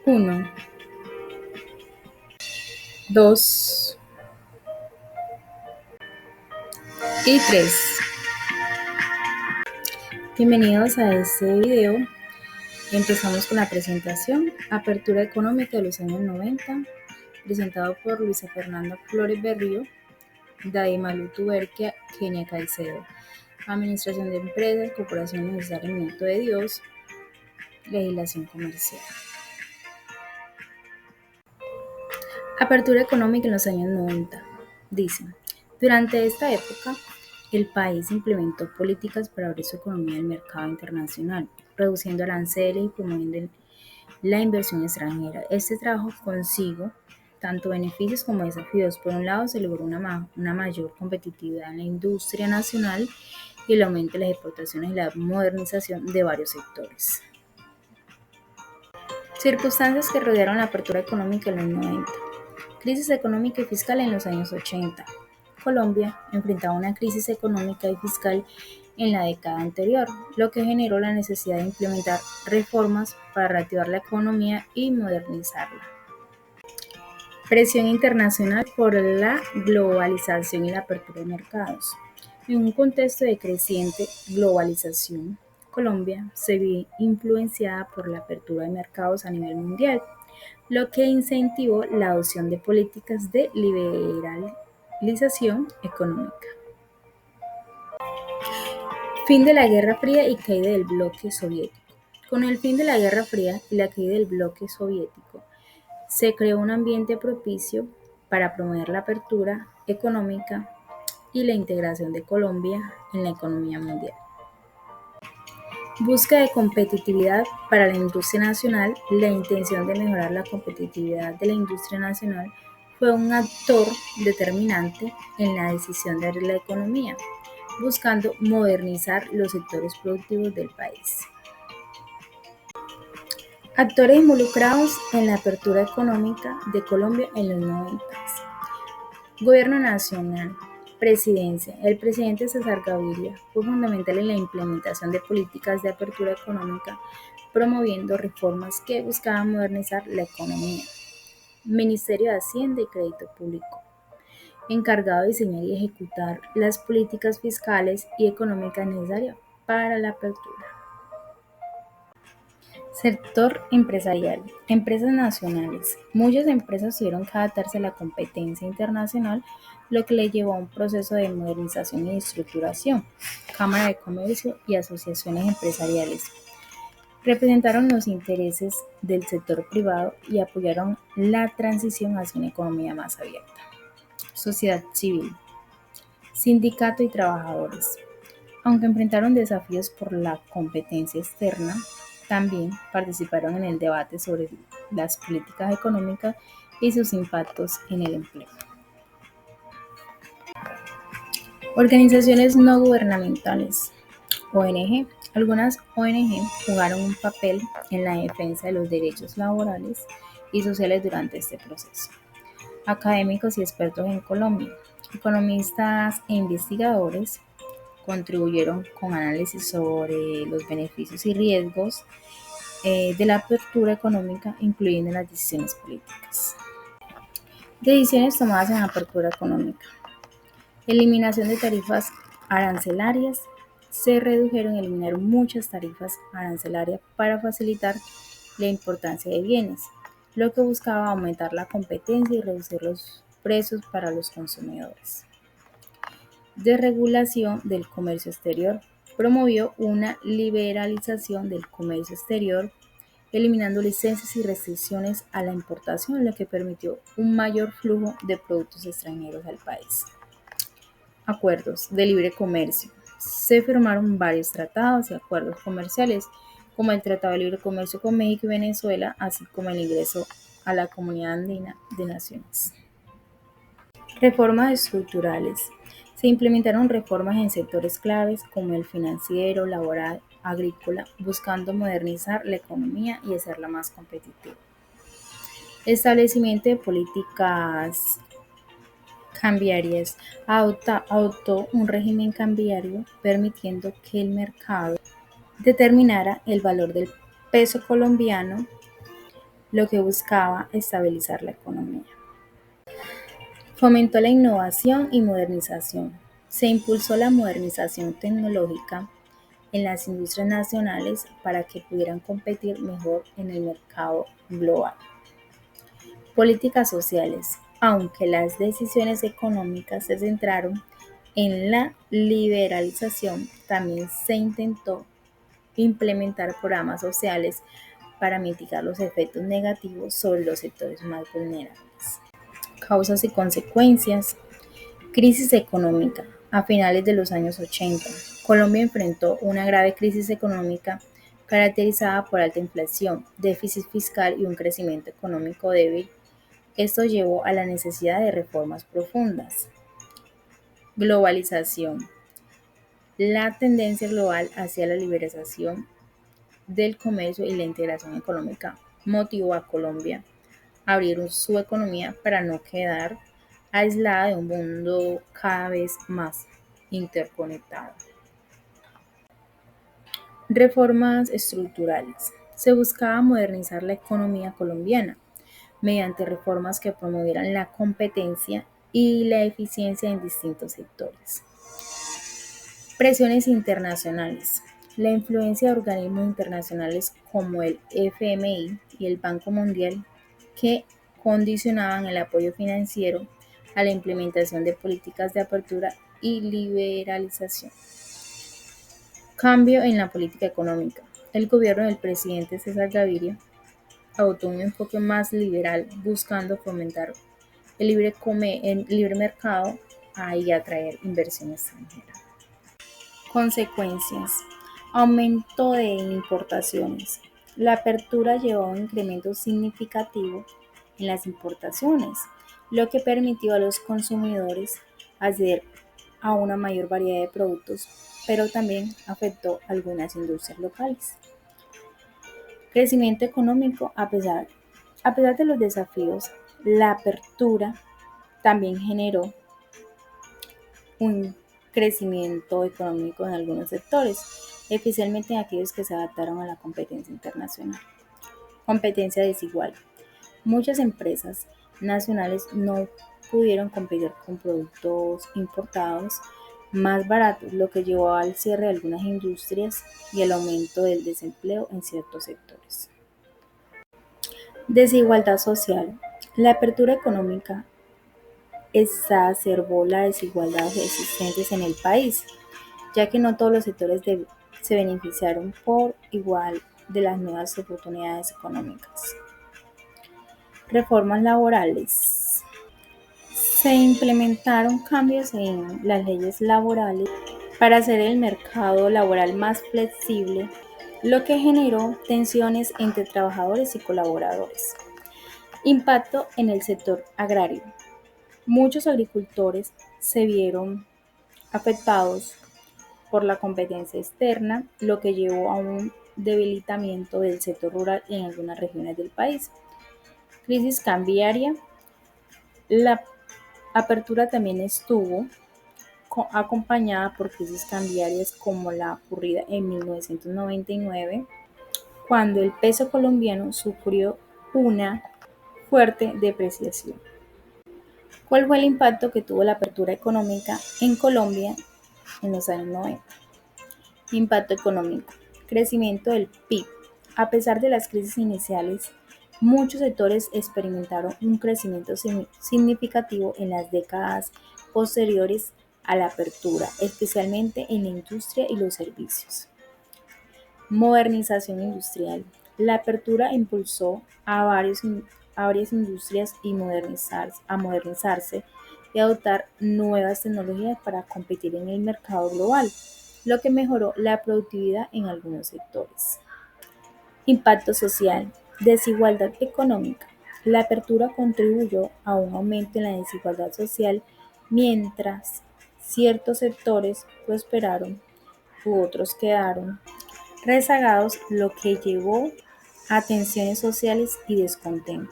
Uno, 2 y 3. Bienvenidos a este video. Empezamos con la presentación, Apertura Económica de los años 90, presentado por Luisa Fernanda Flores Berrío, Daimalu Tuberquia, Kenia Caicedo. Administración de Empresas, Corporación Necesaria Minuto de Dios, Legislación Comercial. Apertura económica en los años 90. Dice, durante esta época, el país implementó políticas para abrir su economía al mercado internacional, reduciendo aranceles y promoviendo la inversión extranjera. Este trajo consigo tanto beneficios como desafíos. Por un lado, se logró una mayor competitividad en la industria nacional y el aumento de las exportaciones y la modernización de varios sectores. Circunstancias que rodearon la apertura económica en los 90. Crisis económica y fiscal en los años 80. Colombia enfrentaba una crisis económica y fiscal en la década anterior, lo que generó la necesidad de implementar reformas para reactivar la economía y modernizarla. Presión internacional por la globalización y la apertura de mercados. En un contexto de creciente globalización, Colombia se ve influenciada por la apertura de mercados a nivel mundial, lo que incentivó la adopción de políticas de liberalización económica. Fin de la Guerra Fría y caída del bloque soviético. Con el fin de la Guerra Fría y la caída del bloque soviético, se creó un ambiente propicio para promover la apertura económica y la integración de Colombia en la economía mundial. Búsqueda de competitividad para la industria nacional. La intención de mejorar la competitividad de la industria nacional fue un actor determinante en la decisión de abrir la economía, buscando modernizar los sectores productivos del país. Actores involucrados en la apertura económica de Colombia en los 90. Gobierno Nacional. Presidencia. El presidente César Gaviria fue fundamental en la implementación de políticas de apertura económica, promoviendo reformas que buscaban modernizar la economía. Ministerio de Hacienda y Crédito Público, encargado de diseñar y ejecutar las políticas fiscales y económicas necesarias para la apertura. Sector empresarial. Empresas nacionales. Muchas empresas tuvieron que adaptarse a la competencia internacional, lo que le llevó a un proceso de modernización y estructuración. Cámara de Comercio y asociaciones empresariales representaron los intereses del sector privado y apoyaron la transición hacia una economía más abierta. Sociedad civil. Sindicato y trabajadores. Aunque enfrentaron desafíos por la competencia externa, también participaron en el debate sobre las políticas económicas y sus impactos en el empleo. Organizaciones no gubernamentales, ONG. Algunas ONG jugaron un papel en la defensa de los derechos laborales y sociales durante este proceso. Académicos y expertos en Colombia. Economistas e investigadores contribuyeron con análisis sobre los beneficios y riesgos de la apertura económica, incluyendo las decisiones políticas. Decisiones tomadas en apertura económica. Eliminación de tarifas arancelarias. Se eliminaron muchas tarifas arancelarias para facilitar la importación de bienes, lo que buscaba aumentar la competencia y reducir los precios para los consumidores. Desregulación del comercio exterior. Promovió una liberalización del comercio exterior, eliminando licencias y restricciones a la importación, lo que permitió un mayor flujo de productos extranjeros al país. Acuerdos de libre comercio. Se firmaron varios tratados y acuerdos comerciales, como el Tratado de Libre Comercio con México y Venezuela, así como el ingreso a la Comunidad Andina de Naciones. Reformas estructurales. Se implementaron reformas en sectores claves como el financiero, laboral, agrícola, buscando modernizar la economía y hacerla más competitiva. Establecimiento de políticas cambiarias. Adoptó un régimen cambiario permitiendo que el mercado determinara el valor del peso colombiano lo que buscaba estabilizar la economía. Fomentó la innovación y modernización. Se impulsó la modernización tecnológica en las industrias nacionales para que pudieran competir mejor en el mercado global. Políticas sociales. Aunque las decisiones económicas se centraron en la liberalización, también se intentó implementar programas sociales para mitigar los efectos negativos sobre los sectores más vulnerables. Causas y consecuencias. Crisis económica. A finales de los años 80, Colombia enfrentó una grave crisis económica caracterizada por alta inflación, déficit fiscal y un crecimiento económico débil. Esto llevó a la necesidad de reformas profundas. Globalización. La tendencia global hacia la liberalización del comercio y la integración económica motivó a Colombia a abrir su economía para no quedar aislada de un mundo cada vez más interconectado. Reformas estructurales. Se buscaba modernizar la economía colombiana mediante reformas que promovieran la competencia y la eficiencia en distintos sectores. Presiones internacionales. La influencia de organismos internacionales como el FMI y el Banco Mundial que condicionaban el apoyo financiero a la implementación de políticas de apertura y liberalización. Cambio en la política económica. El gobierno del presidente César Gaviria adoptó un enfoque más liberal, buscando fomentar el libre mercado y atraer inversión extranjera. Consecuencias. Aumento de importaciones. La apertura llevó a un incremento significativo en las importaciones, lo que permitió a los consumidores acceder a una mayor variedad de productos, pero también afectó a algunas industrias locales. Crecimiento económico. A pesar de los desafíos, la apertura también generó un crecimiento económico en algunos sectores, especialmente en aquellos que se adaptaron a la competencia internacional. Competencia desigual. Muchas empresas nacionales no pudieron competir con productos importados más baratos, lo que llevó al cierre de algunas industrias y el aumento del desempleo en ciertos sectores. Desigualdad social. La apertura económica exacerbó las desigualdades existentes en el país, ya que no todos los sectores se beneficiaron por igual de las nuevas oportunidades económicas. Reformas laborales. Se implementaron cambios en las leyes laborales para hacer el mercado laboral más flexible, lo que generó tensiones entre trabajadores y colaboradores. Impacto en el sector agrario. Muchos agricultores se vieron afectados por la competencia externa, lo que llevó a un debilitamiento del sector rural en algunas regiones del país. Crisis cambiaria. La apertura también estuvo acompañada por crisis cambiarias como la ocurrida en 1999, cuando el peso colombiano sufrió una fuerte depreciación. ¿Cuál fue el impacto que tuvo la apertura económica en Colombia en los años 90? Impacto económico. Crecimiento del PIB. A pesar de las crisis iniciales, muchos sectores experimentaron un crecimiento significativo en las décadas posteriores a la apertura, especialmente en la industria y los servicios. Modernización industrial. La apertura impulsó a varias industrias a modernizarse y adoptar nuevas tecnologías para competir en el mercado global, lo que mejoró la productividad en algunos sectores. Impacto social. Desigualdad económica. La apertura contribuyó a un aumento en la desigualdad social mientras ciertos sectores prosperaron u otros quedaron rezagados, lo que llevó a tensiones sociales y descontento.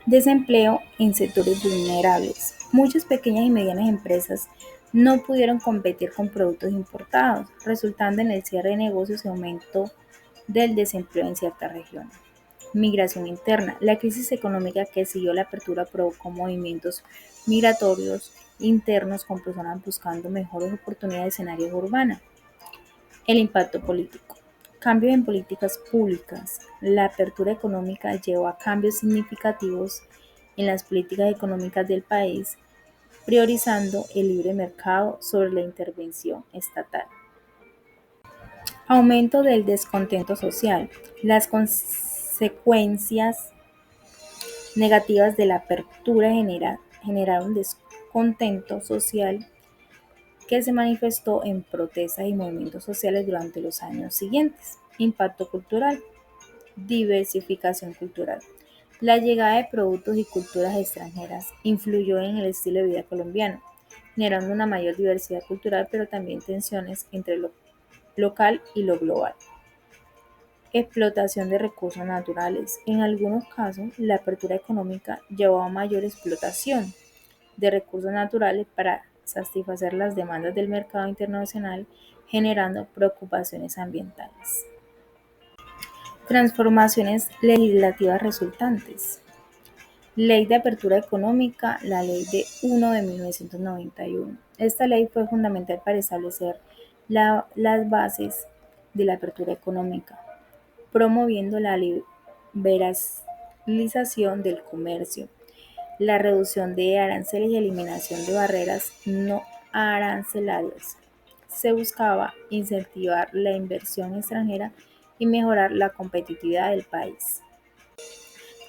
Desempleo en sectores vulnerables. Muchas pequeñas y medianas empresas no pudieron competir con productos importados, resultando en el cierre de negocios y aumento del desempleo en ciertas regiones. Migración interna. La crisis económica que siguió la apertura provocó movimientos migratorios internos con personas buscando mejores oportunidades en áreas urbanas. El impacto político. Cambios en políticas públicas. La apertura económica llevó a cambios significativos en las políticas económicas del país, priorizando el libre mercado sobre la intervención estatal. Aumento del descontento social. Las consecuencias negativas de la apertura generaron descontento social que se manifestó en protestas y movimientos sociales durante los años siguientes. Impacto cultural. Diversificación cultural. La llegada de productos y culturas extranjeras influyó en el estilo de vida colombiano, generando una mayor diversidad cultural, pero también tensiones entre lo local y lo global. Explotación de recursos naturales. En algunos casos, la apertura económica llevó a mayor explotación de recursos naturales para satisfacer las demandas del mercado internacional, generando preocupaciones ambientales. Transformaciones legislativas resultantes. Ley de Apertura Económica, la Ley de 1 de 1991. Esta ley fue fundamental para establecer las bases de la apertura económica, promoviendo la liberalización del comercio, la reducción de aranceles y eliminación de barreras no arancelarias. Se buscaba incentivar la inversión extranjera y mejorar la competitividad del país.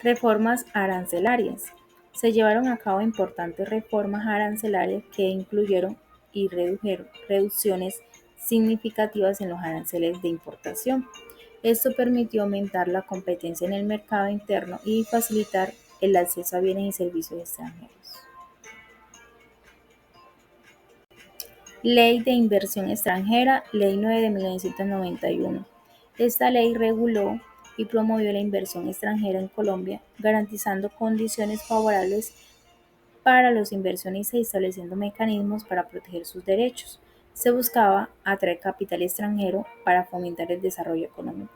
Reformas arancelarias. Se llevaron a cabo importantes reformas arancelarias que incluyeron y redujeron reducciones significativas en los aranceles de importación. Esto permitió aumentar la competencia en el mercado interno y facilitar el acceso a bienes y servicios extranjeros. Ley de Inversión Extranjera, Ley 9 de 1991. Esta ley reguló y promovió la inversión extranjera en Colombia, garantizando condiciones favorables para los inversionistas y estableciendo mecanismos para proteger sus derechos. Se buscaba atraer capital extranjero para fomentar el desarrollo económico.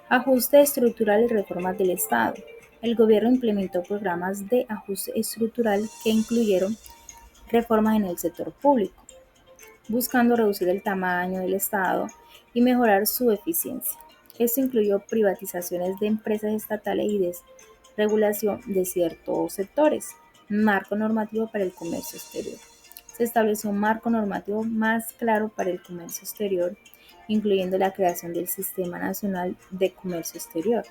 Ajuste estructural y reformas del Estado. El gobierno implementó programas de ajuste estructural que incluyeron reformas en el sector público, buscando reducir el tamaño del Estado y mejorar su eficiencia. Esto incluyó privatizaciones de empresas estatales y desregulación de ciertos sectores. Marco normativo para el comercio exterior. Se estableció un marco normativo más claro para el comercio exterior, incluyendo la creación del Sistema Nacional de Comercio Exterior,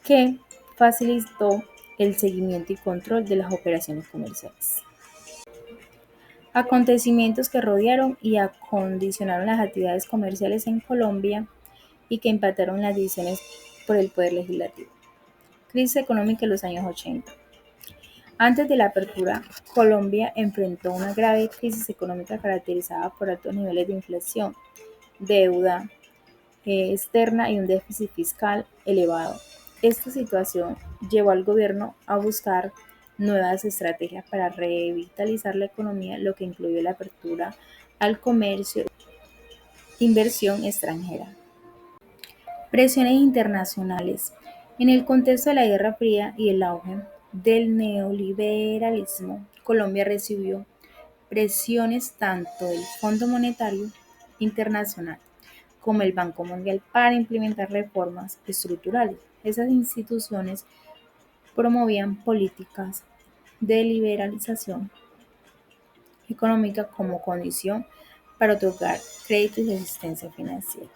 que facilitó el seguimiento y control de las operaciones comerciales. Acontecimientos que rodearon y acondicionaron las actividades comerciales en Colombia y que impactaron las decisiones por el Poder Legislativo. Crisis económica en los años 80. Antes de la apertura, Colombia enfrentó una grave crisis económica caracterizada por altos niveles de inflación, deuda externa y un déficit fiscal elevado. Esta situación llevó al gobierno a buscar nuevas estrategias para revitalizar la economía, lo que incluyó la apertura al comercio e inversión extranjera. Presiones internacionales. En el contexto de la Guerra Fría y el auge del neoliberalismo, Colombia recibió presiones tanto del Fondo Monetario Internacional como el Banco Mundial para implementar reformas estructurales. Esas instituciones promovían políticas de liberalización económica como condición para otorgar créditos y asistencia financiera.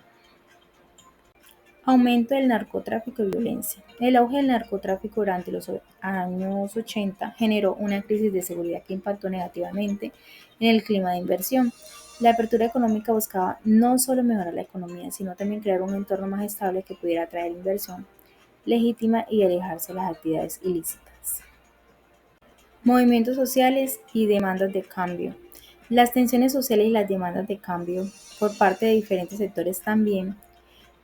Aumento del narcotráfico y violencia. El auge del narcotráfico durante los años 80 generó una crisis de seguridad que impactó negativamente en el clima de inversión. La apertura económica buscaba no solo mejorar la economía, sino también crear un entorno más estable que pudiera atraer inversión legítima y alejarse de las actividades ilícitas. Movimientos sociales y demandas de cambio. Las tensiones sociales y las demandas de cambio por parte de diferentes sectores también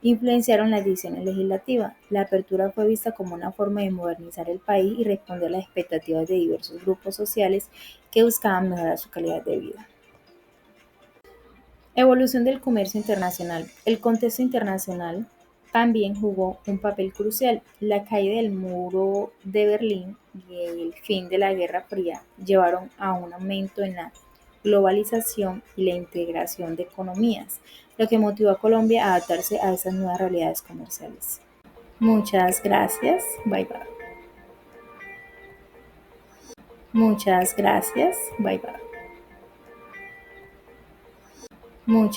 influenciaron las decisiones legislativas. La apertura fue vista como una forma de modernizar el país y responder a las expectativas de diversos grupos sociales que buscaban mejorar su calidad de vida. Evolución del comercio internacional. El contexto internacional también jugó un papel crucial. La caída del muro de Berlín y el fin de la Guerra Fría llevaron a un aumento en la globalización y la integración de economías, lo que motivó a Colombia a adaptarse a esas nuevas realidades comerciales. Muchas gracias. Bye bye. Muchas gracias. Bye bye. Muchas